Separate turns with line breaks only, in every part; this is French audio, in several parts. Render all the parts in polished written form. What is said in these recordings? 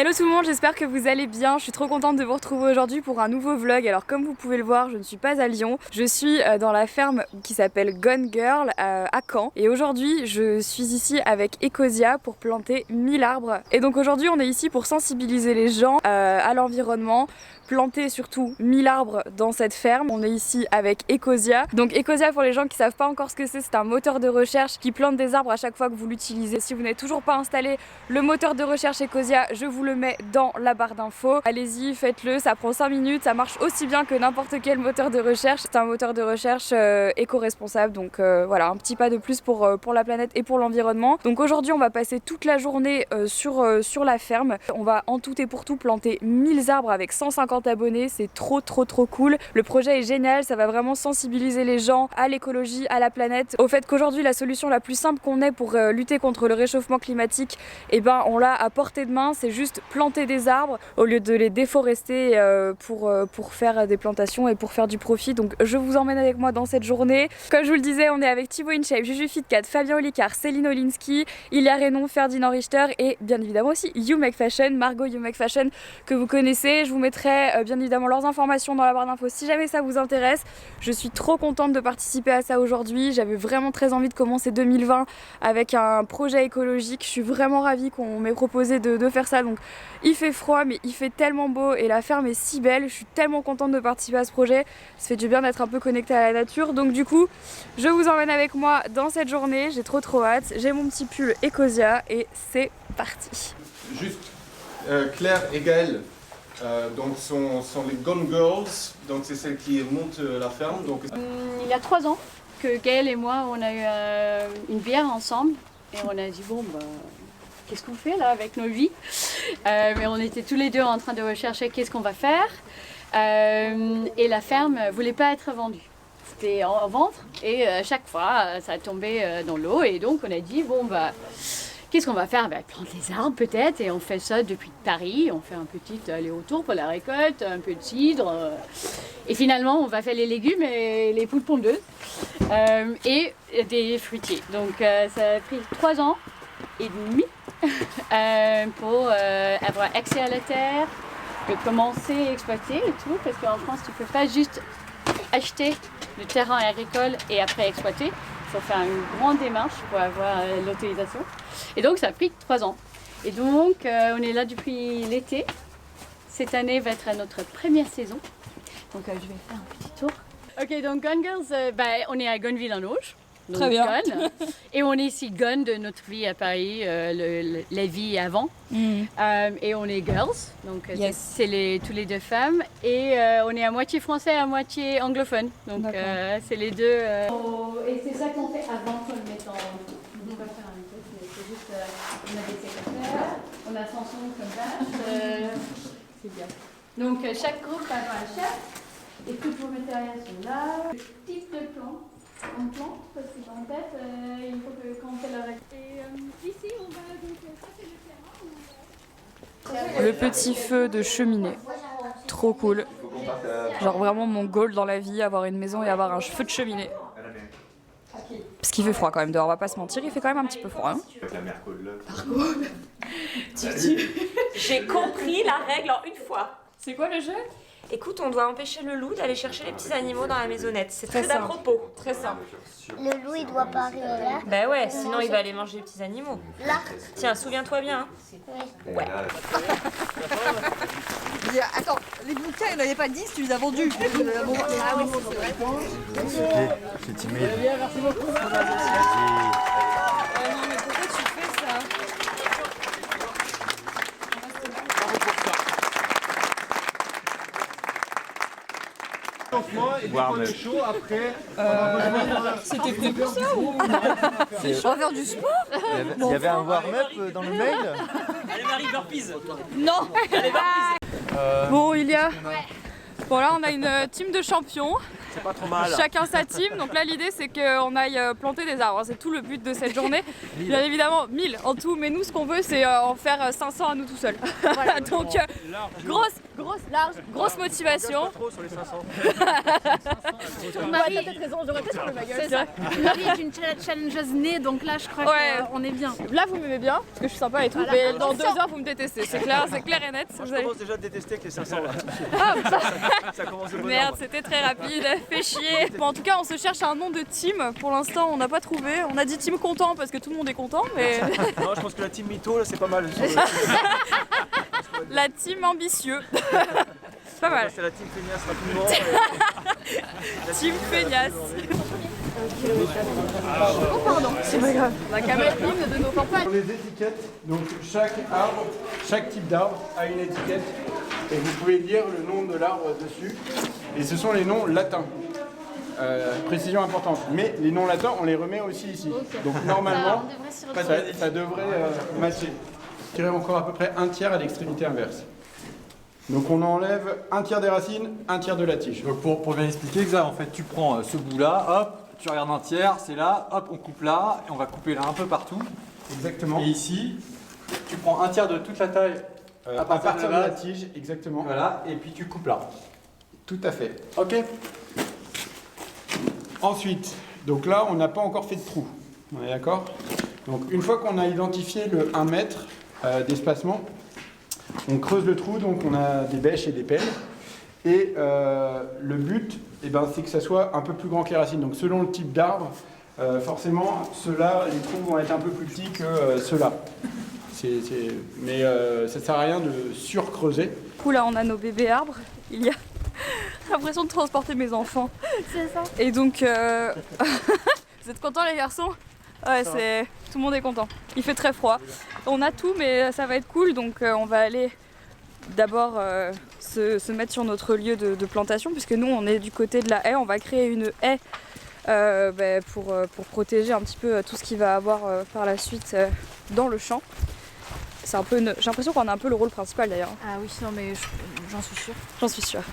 Hello tout le monde, j'espère que vous allez bien. Je suis trop contente de vous retrouver aujourd'hui pour un nouveau vlog. Alors comme vous pouvez le voir, je ne suis pas à Lyon. Je suis dans la ferme qui s'appelle Gone Girl à Caen. Et aujourd'hui, je suis ici avec Ecosia pour planter 1000 arbres. Et donc aujourd'hui, on est ici pour sensibiliser les gens à l'environnement. Planter surtout 1000 arbres dans cette ferme. On est ici avec Ecosia. Donc Ecosia, pour les gens qui savent pas encore ce que c'est un moteur de recherche qui plante des arbres à chaque fois que vous l'utilisez. Si vous n'avez toujours pas installé le moteur de recherche Ecosia, je vous le mets dans la barre d'infos. Allez-y, faites-le, ça prend 5 minutes, ça marche aussi bien que n'importe quel moteur de recherche. C'est un moteur de recherche éco-responsable, donc voilà, un petit pas de plus pour la planète et pour l'environnement. Donc aujourd'hui, on va passer toute la journée sur la ferme. On va en tout et pour tout planter 1000 arbres avec 150 abonnés, c'est trop cool. Le projet est génial, ça va vraiment sensibiliser les gens à l'écologie, à la planète, au fait qu'aujourd'hui la solution la plus simple qu'on ait pour lutter contre le réchauffement climatique, et ben on l'a à portée de main, c'est juste planter des arbres au lieu de les déforester pour faire des plantations et pour faire du profit. Donc je vous emmène avec moi dans cette journée. Comme je vous le disais, on est avec Thibaut InShape, Juju Fitcat, Fabien Olicard, Céline Olinsky, Ilia Rénon, Ferdinand Richter et bien évidemment aussi You Make Fashion, Margot You Make Fashion que vous connaissez. Je vous mettrai bien évidemment leurs informations dans la barre d'infos si jamais ça vous intéresse. Je suis trop contente de participer à ça aujourd'hui. J'avais vraiment très envie de commencer 2020 avec un projet écologique. Je suis vraiment ravie qu'on m'ait proposé de faire ça. Donc il fait froid mais il fait tellement beau et la ferme est si belle. Je suis tellement contente de participer à ce projet. Ça fait du bien d'être un peu connectée à la nature. Donc du coup, je vous emmène avec moi dans cette journée. J'ai trop hâte. J'ai mon petit pull Ecosia et c'est parti.
Juste Claire et Gaëlle. Donc sont les Gone Girls, donc c'est celles qui montent la ferme. Donc...
Il y a 3 ans que Gaëlle et moi on a eu une bière ensemble et on a dit bon bah, qu'est-ce qu'on fait là avec nos vies, mais on était tous les deux en train de rechercher qu'est-ce qu'on va faire et la ferme voulait pas être vendue. C'était en vente et à chaque fois ça tombait dans l'eau et donc on a dit bon bah qu'est-ce qu'on va faire? Planter des arbres peut-être, et on fait ça depuis Paris, on fait un petit aller-retour pour la récolte, un peu de cidre, et finalement on va faire les légumes et les poules pondeuses, et des fruitiers. Donc ça a pris 3 ans et demi pour avoir accès à la terre, de commencer à exploiter et tout, parce qu'en France tu peux pas juste acheter le terrain agricole et après exploiter. Il faut faire une grande démarche pour avoir l'autorisation. Et donc ça a pris 3 ans. Et donc on est là depuis l'été. Cette année va être notre première saison. Donc je vais faire un petit tour. Ok, donc Gone Girls, on est à Gonneville en Auge.
Très bien.
Gone. Et on est ici Gone de notre vie à Paris, la vie avant. Et on est girls, donc yes. C'est tous les deux femmes. Et on est à moitié français, à moitié anglophone. Donc c'est les deux. Et c'est ça qu'on fait avant qu'on le mette en... On ne peut pas faire un truc, mais c'est juste... on a des sécateurs, on a Samsung comme vache. C'est bien. Donc chaque groupe va avoir un chef. Et tous vos matériels sont là. Le type de plante. On plante, parce que dans la tête, il faut que quand on fait la règle. Et ici, on va donc, ça c'est le terrain.
Le petit feu de cheminée, trop cool. Genre vraiment mon goal dans la vie, avoir une maison et avoir un feu de cheminée. Parce qu'il fait froid quand même dehors, on va pas se mentir, il fait quand même un petit peu froid. Hein.
J'ai compris la règle en une fois.
C'est quoi le jeu?
Écoute, on doit empêcher le loup d'aller chercher les petits animaux dans la maisonnette. C'est très à propos.
Très simple.
Le loup, il doit pas arriver là.
Bah ouais, sinon il va aller manger les petits animaux.
Là.
Tiens, souviens-toi bien.
Oui.
Ouais.
Attends, les bouquins, il n'y en avait pas 10, tu les as vendus.
Ah oui, c'est vrai.
C'est timide.
Merci beaucoup.
Non mais pourquoi tu fais ça?
Et dès qu'on est chaud, après,
C'était prévu ça ou?
On va faire du sport.
Il y avait un warm-up dans le mail.
Allez Marie, burpees.
Non. Bon, il y a... Bon là on a une team de champions.
C'est pas trop mal.
Chacun sa team, donc là l'idée c'est qu'on aille planter des arbres, c'est tout le but de cette journée. Bien évidemment 1000 en tout, mais nous ce qu'on veut c'est en faire 500 à nous tout seuls. Voilà, donc grosse motivation.
Pas trop sur les 500.
Marie,
T'as peut-être raison, j'aurais peut-être sur ma gueule.
c'est ça. Marie est une challengeuse née, donc là je crois qu'on est bien.
Là vous m'aimez bien, parce que je suis sympa et tout, mais dans 2 heures vous me détestez, c'est clair et net.
Moi, je commence déjà à te détester avec les 500 là. Ça commence de bonne
Merde,
ordre.
c'était très rapide, fait chier. Bon, en tout cas, on se cherche un nom de team. Pour l'instant, on n'a pas trouvé. On a dit team content parce que tout le monde est content, mais
Non, je pense que la team mytho là, c'est pas mal.
la team ambitieux. Pas mal.
C'est la team feignasse rapidement.
Team feignasse. Oh pardon, c'est pas grave. La caméra de nos campagnes.
Pour les étiquettes, donc chaque arbre, chaque type d'arbre a une étiquette et vous pouvez lire le nom de l'arbre dessus. Et ce sont les noms latins. Précision importante. Mais les noms latins, on les remet aussi ici. Donc normalement, ça devrait matcher. Tirez encore à peu près un tiers à l'extrémité inverse. Donc on enlève un tiers des racines, un tiers de la tige.
Donc pour bien expliquer, Xa, en fait, tu prends ce bout-là, hop, tu regardes un tiers, c'est là, hop, on coupe là, et on va couper là un peu partout.
Exactement.
Et ici, tu prends un tiers de toute la taille
À partir de la tige, exactement.
Voilà, et puis tu coupes là.
Tout à fait.
Ok.
Ensuite, donc là, on n'a pas encore fait de trou. On est d'accord? Donc une fois qu'on a identifié le 1 mètre d'espacement, on creuse le trou, donc on a des bêches et des pelles. Et le but, c'est que ça soit un peu plus grand que les racines. Donc selon le type d'arbre, forcément, ceux-là, les trous vont être un peu plus petits que ceux-là. Mais ça ne sert à rien de surcreuser.
Du coup, là, on a nos bébés arbres. Il y a l'impression de transporter mes enfants.
C'est ça.
Et donc, vous êtes contents les garçons? Ouais, tout le monde est content. Il fait très froid. On a tout, mais ça va être cool. Donc, on va aller d'abord se mettre sur notre lieu de plantation, puisque nous, on est du côté de la haie. On va créer une haie pour protéger un petit peu tout ce qu'il va avoir par la suite dans le champ. C'est un peu j'ai l'impression qu'on a un peu le rôle principal d'ailleurs.
Ah oui, non mais j'en suis sûre.
J'en suis sûre.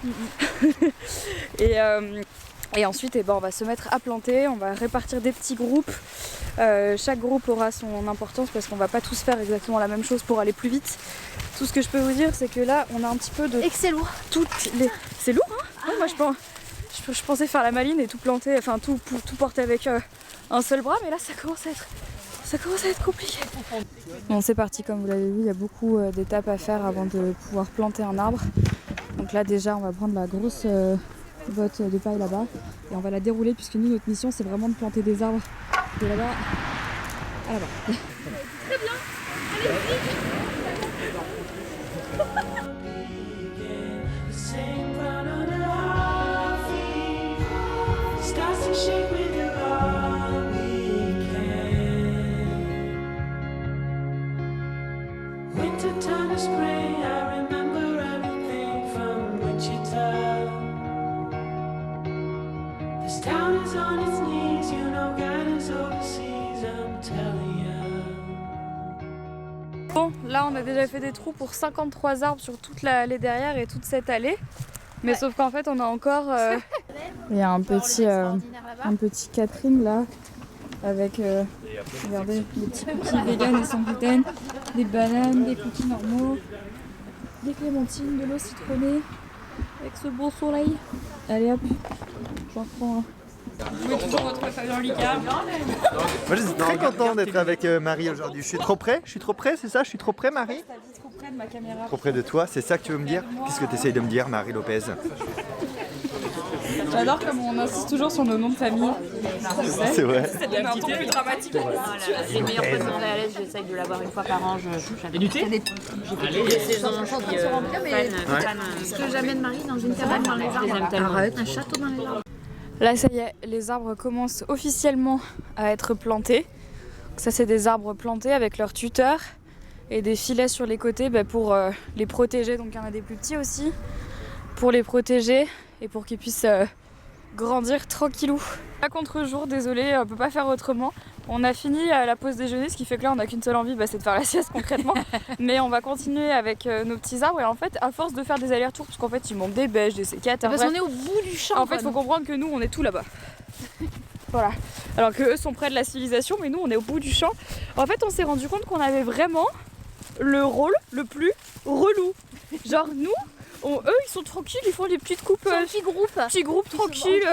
Et ensuite, on va se mettre à planter, on va répartir des petits groupes. Chaque groupe aura son importance parce qu'on va pas tous faire exactement la même chose pour aller plus vite. Tout ce que je peux vous dire, c'est que là, on a un petit peu de...
Et que c'est lourd.
C'est lourd, hein? Ouais, moi, je pensais faire la maline et tout planter, enfin tout porter avec un seul bras, mais là, ça commence à être compliqué. Bon, c'est parti, comme vous l'avez vu, il y a beaucoup d'étapes à faire avant de pouvoir planter un arbre. Donc là, déjà, on va prendre la grosse botte de paille là-bas et on va la dérouler puisque nous, notre mission, c'est vraiment de planter des arbres de là-bas à là-bas.
Très bien. Allez,
Bon, là on a déjà fait des trous pour 53 arbres sur toute l'allée derrière et toute cette allée. Mais sauf qu'en fait on a encore... Il y a un petit Catherine là, avec regardez, des petits cookies vegan et sans gluten, des bananes, des cookies normaux, des clémentines, de l'eau citronnée, avec ce beau soleil. Allez hop, j'en prends un. Vous pouvez toujours retrouver Fabien Licard.
Moi, je suis très content d'être avec Marie aujourd'hui. Je suis trop près, c'est ça? Je suis trop près, Marie?
Trop près de ma caméra.
Trop près de toi, c'est ça que tu veux me dire? Qu'est-ce que tu essayes de me dire, Marie Lopez?
J'adore comme on insiste toujours sur nos noms de famille.
C'est vrai.
Ça donne un ton plus dramatique.
Les meilleurs poissons réalistes, j'essaye de l'avoir une fois par an.
Et du thé?
Les saisons, je suis fan.
ce que j'amène Marie dans une cabane dans les arbres. Un château dans les arbres.
Là, ça y est, les arbres commencent officiellement à être plantés. Donc ça, c'est des arbres plantés avec leur tuteur et des filets sur les côtés pour les protéger. Donc il y en a des plus petits aussi, pour les protéger et pour qu'ils puissent grandir tranquillou. à contre-jour, désolé, on peut pas faire autrement. On a fini la pause déjeuner, ce qui fait que là on a qu'une seule envie, c'est de faire la sieste concrètement. Mais on va continuer avec nos petits arbres et en fait à force de faire des allers-retours, parce qu'en fait il manque des bêches, des sécateurs.
Parce qu'on est au bout du champ.
En fait il faut comprendre que nous on est tout là-bas. Voilà. Alors que eux sont près de la civilisation, mais nous on est au bout du champ. En fait on s'est rendu compte qu'on avait vraiment le rôle le plus relou. Genre nous, eux ils sont tranquilles, ils font des petites coupes.
Petit groupe
Tranquilles.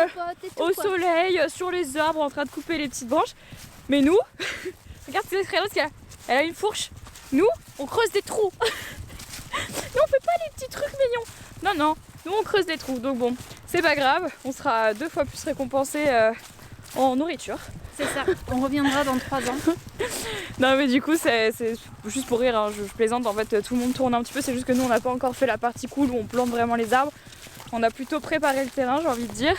Au soleil, sur les arbres, en train de couper les petites branches. Mais nous, regarde c'est très drôle, elle a une fourche. Nous, on creuse des trous. Nous, on fait pas les petits trucs mignons. Non, nous on creuse des trous. Donc bon, c'est pas grave, on sera 2 fois plus récompensés en nourriture.
C'est ça, on reviendra dans 3 ans.
Non mais du coup c'est juste pour rire, hein. Je plaisante, en fait tout le monde tourne un petit peu, c'est juste que nous on n'a pas encore fait la partie cool où on plante vraiment les arbres. On a plutôt préparé le terrain, j'ai envie de dire.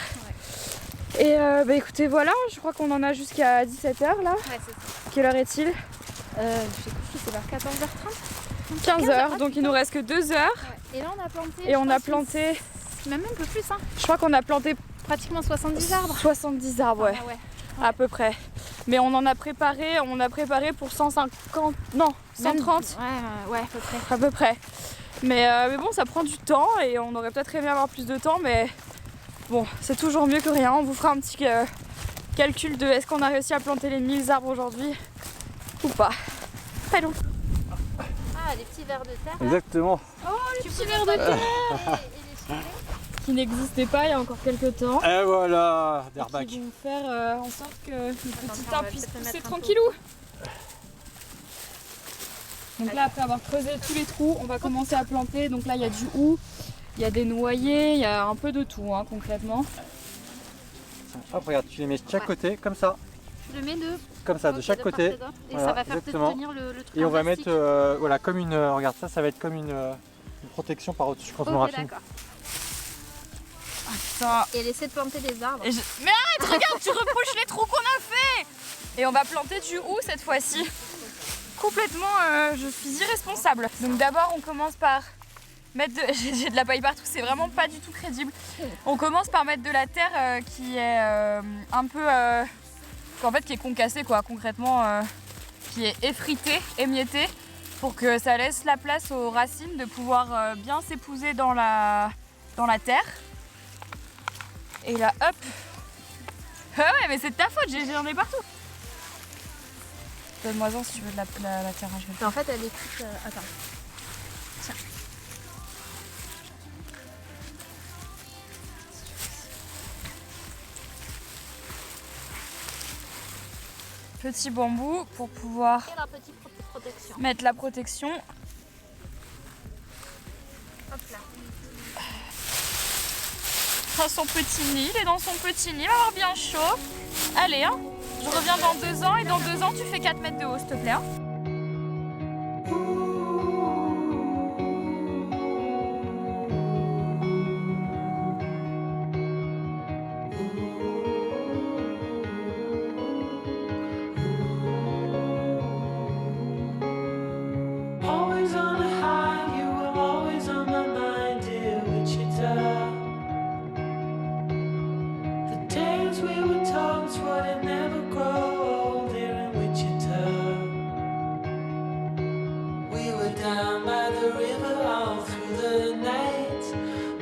Ouais. Et écoutez voilà, je crois qu'on en a jusqu'à 17h là.
Ouais, c'est ça.
Quelle heure est-il?
Je sais plus, c'est vers 14h30.
15h, donc il nous reste que 2 heures.
Ouais. Et là on a planté.
Et on a planté.
Même un peu plus, hein.
Je crois qu'on a planté
pratiquement 70 arbres.
70 arbres, ouais.
Ah, ouais.
À peu près. Mais on en a préparé, pour 150, non, 130.
Ouais, à peu près.
À peu près. Mais bon, ça prend du temps et on aurait peut-être aimé avoir plus de temps, mais bon, c'est toujours mieux que rien. On vous fera un petit calcul de est-ce qu'on a réussi à planter les 1000 arbres aujourd'hui ou pas. Pas long.
Ah, les petits vers de terre. Là.
Exactement.
Oh, les petits vers de terre qui n'existaient pas il y a encore quelques temps.
Et voilà, d'herbac.
Qui vont faire en sorte que le petit arbre puisse pousser tranquillou. Donc là, après avoir creusé tous les trous, on va commencer à planter. Donc là, il y a du hou, il y a des noyers, il y a un peu de tout concrètement.
Hop, regarde, tu les mets de chaque côté, comme ça.
Je le mets
comme ça, de chaque côté.
Et
voilà,
ça va faire
exactement.
tenir le truc.
Et on va
en plastique.
mettre, voilà, comme une, regarde, ça va être comme une protection par au-dessus quand on aura fini.
D'accord.
Ça.
Et laisser de planter des arbres.
Mais arrête, regarde, tu reproches les trous qu'on a fait. Et on va planter du hou cette fois-ci. Complètement, je suis irresponsable. Donc d'abord, on commence par mettre j'ai de la paille partout, c'est vraiment pas du tout crédible. On commence par mettre de la terre qui est un peu, en fait, qui est concassée quoi, concrètement, qui est effritée, émiettée, pour que ça laisse la place aux racines de pouvoir bien s'épouser dans la terre. Et là, hop. Ah ouais, mais c'est de ta faute, j'en ai partout. Donne-moi-en si tu veux de la terre.
En fait, elle est toute... Attends. Tiens.
Petit bambou pour pouvoir
Et la petite protection.
mettre la protection.
Hop là.
Dans son petit nid, il est dans son petit nid, il va avoir bien chaud. Allez, hein, je reviens dans 2 ans et dans 2 ans tu fais 4 mètres de haut, s'il te plaît. Hein.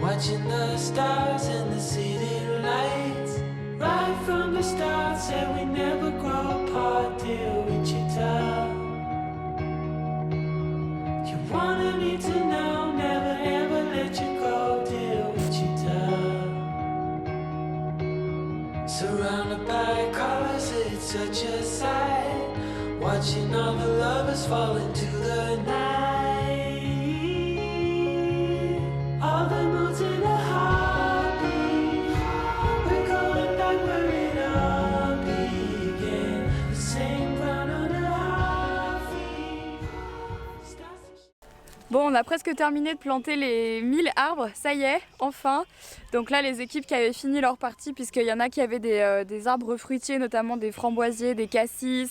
Watching the stars and the city lights. Right from the start, said we never grow apart, dear Wichita. You wanted me to know, never ever let you go, dear Wichita. Surrounded by colors, it's such a sight. Watching all the lovers fall into the night. All the moods in a heartbeat. We're going back where it all began. The same ground under our feet.
Bon, on a presque terminé de planter les 1000 arbres, ça y est, enfin. Donc là, les équipes qui avaient fini leur partie, puisqu'il y en a qui avaient des arbres fruitiers, notamment des framboisiers, des cassis,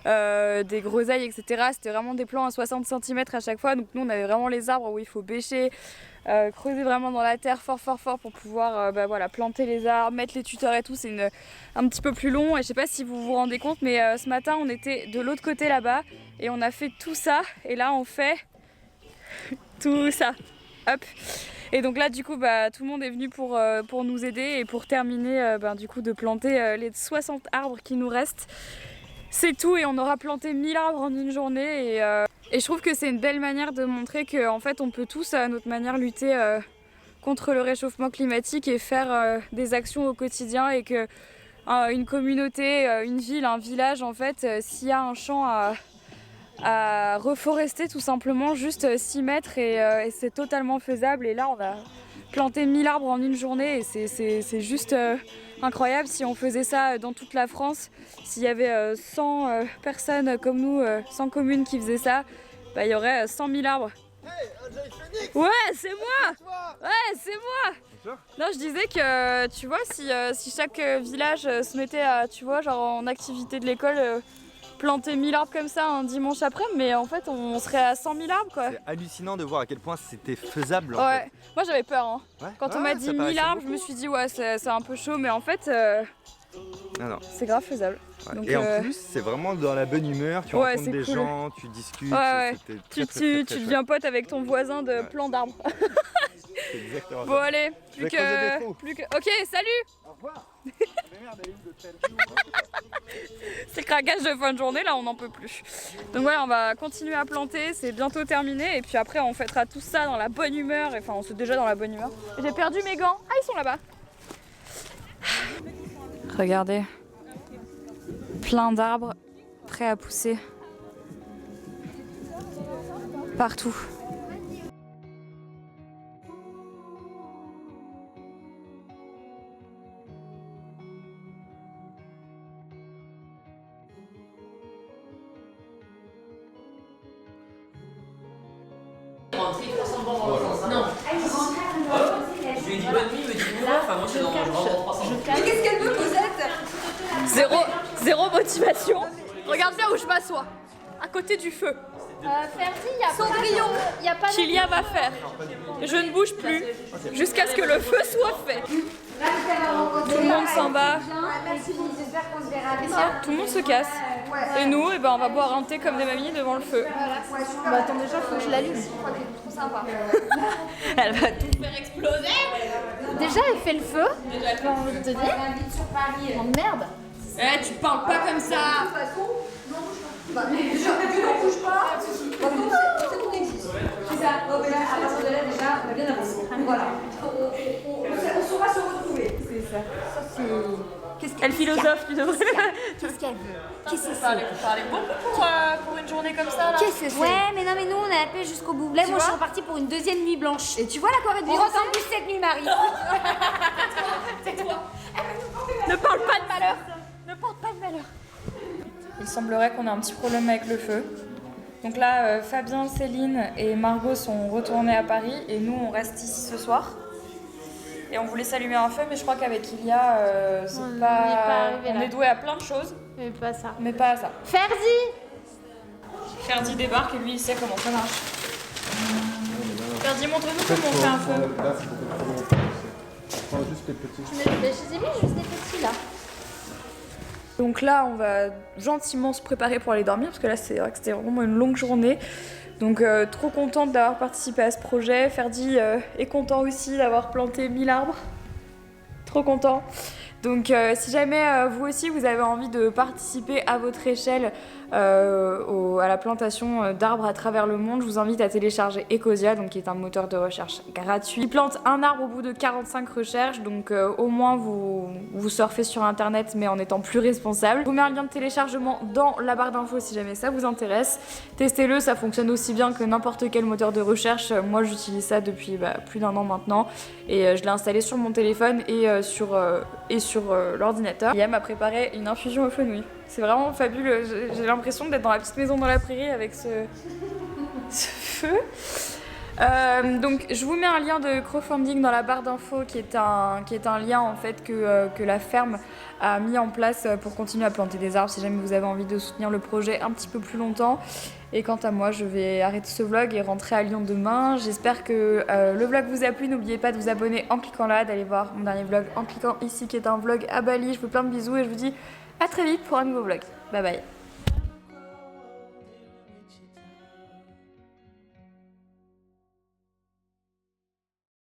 des groseilles, etc. C'était vraiment des plants à 60 cm à chaque fois. Donc nous, on avait vraiment les arbres où il faut bêcher, creuser vraiment dans la terre fort pour pouvoir voilà, planter les arbres, mettre les tuteurs et tout. C'est un petit peu plus long et je sais pas si vous vous rendez compte, mais ce matin, on était de l'autre côté là-bas et on a fait tout ça. Et là, on fait tout ça. Hop. Et donc là du coup tout le monde est venu pour nous aider et pour terminer du coup de planter les 60 arbres qui nous restent. C'est tout et on aura planté 1000 arbres en une journée et je trouve que c'est une belle manière de montrer qu'en fait on peut tous à notre manière lutter contre le réchauffement climatique et faire des actions au quotidien et que une communauté, une ville, un village en fait, s'il y a un champ à reforester tout simplement, juste s'y mettre et c'est totalement faisable. Et là on a planté 1000 arbres en une journée et c'est juste incroyable. Si on faisait ça dans toute la France, s'il y avait 100 personnes comme nous, 100 communes qui faisaient ça, il y aurait 100 000 arbres. Ouais, c'est moi! Ouais, c'est moi! Non, je disais que, tu vois, si chaque village se mettait à, tu vois, genre en activité de l'école, planter 1000 arbres comme ça un dimanche après, mais en fait on serait à 100 000 arbres quoi.
C'est hallucinant de voir à quel point c'était faisable.
Ouais,
en fait.
moi j'avais peur hein.
Ouais.
Quand on m'a dit 1000 arbres, je me suis dit ouais c'est un peu chaud, mais en fait
non.
c'est grave faisable.
Ouais.
Donc,
et en plus c'est vraiment dans la bonne humeur, tu rencontres des
cool.
gens, tu discutes,
tu deviens pote avec ton voisin de plan d'arbres.
C'est exactement ça.
Bon allez, plus que... Ok, salut.
Au revoir.
C'est le craquage de fin de journée, là on n'en peut plus. Donc voilà, on va continuer à planter, c'est bientôt terminé et puis après on fêtera tout ça dans la bonne humeur, enfin on est déjà dans la bonne humeur. J'ai perdu mes gants, ah ils sont là-bas. Regardez, plein d'arbres prêts à pousser partout.
Non. Je lui ai dit bonne nuit, il me dit bonjour. Enfin, moi je suis dans 300. Mais qu'est-ce qu'elle veut, Cosette?
Zéro motivation. Regarde bien où je m'assois, à côté du feu.
Ferdi, il y a
Cendrillon,
pas
Kylian va faire. Je ne bouge plus jusqu'à ce que le feu soit fait. Tout le monde s'en va. Tout le monde se casse. Et nous, on va boire un thé comme des mamies devant le feu.
Bah attends, déjà, faut que je l'allume.
Elle va tout faire exploser.
Déjà, elle fait le feu. J'ai envie de te dire. Oh merde.
Eh, tu parles pas comme ça.
C'est ça. Donc là, à partir de là, déjà, on a bien avancé. Voilà. On saura se retrouver. C'est ça.
Elle philosophe, tu devrais.
Qu'est-ce qu'elle veut? Qu'est-ce que c'est?
Parler beaucoup pour une journée comme ça là.
Qu'est-ce que c'est? Ouais, mais non, mais nous on a appelé jusqu'au bout. Là, moi je suis repartie pour une deuxième nuit blanche. Et tu vois la Corée du Nord, on ressemble plus cette nuit, Marie.
C'est toi. Ne parle pas de malheur.
Ne porte pas de malheur.
Il semblerait qu'on ait un petit problème avec le feu. Donc là, Fabien, Céline et Margot sont retournés à Paris et nous on reste ici ce soir. Et on voulait s'allumer un feu, mais je crois qu'avec Ilia, c'est pas... On est doué à plein de choses.
Mais pas ça.
Mais pas à ça.
Ferdi!
Ferdi débarque et lui il sait comment ça marche. Ferdi, montre-nous comment on fait un feu.
Là, c'est beaucoup trop long. Prends juste les petits.
Je les ai mis juste des petits là.
Donc là, on va gentiment se préparer pour aller dormir, parce que là, c'est vrai que c'était vraiment une longue journée. Donc trop contente d'avoir participé à ce projet. Ferdi est content aussi d'avoir planté 1000 arbres. Trop content. Donc si jamais vous aussi vous avez envie de participer à votre échelle à la plantation d'arbres à travers le monde, je vous invite à télécharger Ecosia, donc qui est un moteur de recherche gratuit. Il plante un arbre au bout de 45 recherches, donc au moins vous surfez sur internet mais en étant plus responsable. Je vous mets un lien de téléchargement dans la barre d'infos si jamais ça vous intéresse. Testez-le, ça fonctionne aussi bien que n'importe quel moteur de recherche. Moi j'utilise ça depuis plus d'1 an maintenant et je l'ai installé sur mon téléphone et sur l'ordinateur. Liam m'a préparé une infusion aux fenouil. C'est vraiment fabuleux. J'ai l'impression d'être dans la petite maison dans la prairie avec ce feu. Donc je vous mets un lien de crowdfunding dans la barre d'infos qui est un lien en fait que la ferme a mis en place pour continuer à planter des arbres si jamais vous avez envie de soutenir le projet un petit peu plus longtemps. Et quant à moi, je vais arrêter ce vlog et rentrer à Lyon demain. J'espère que le vlog vous a plu. N'oubliez pas de vous abonner en cliquant là, d'aller voir mon dernier vlog en cliquant ici qui est un vlog à Bali. Je vous fais plein de bisous et je vous dis à très vite pour un nouveau vlog. Bye bye.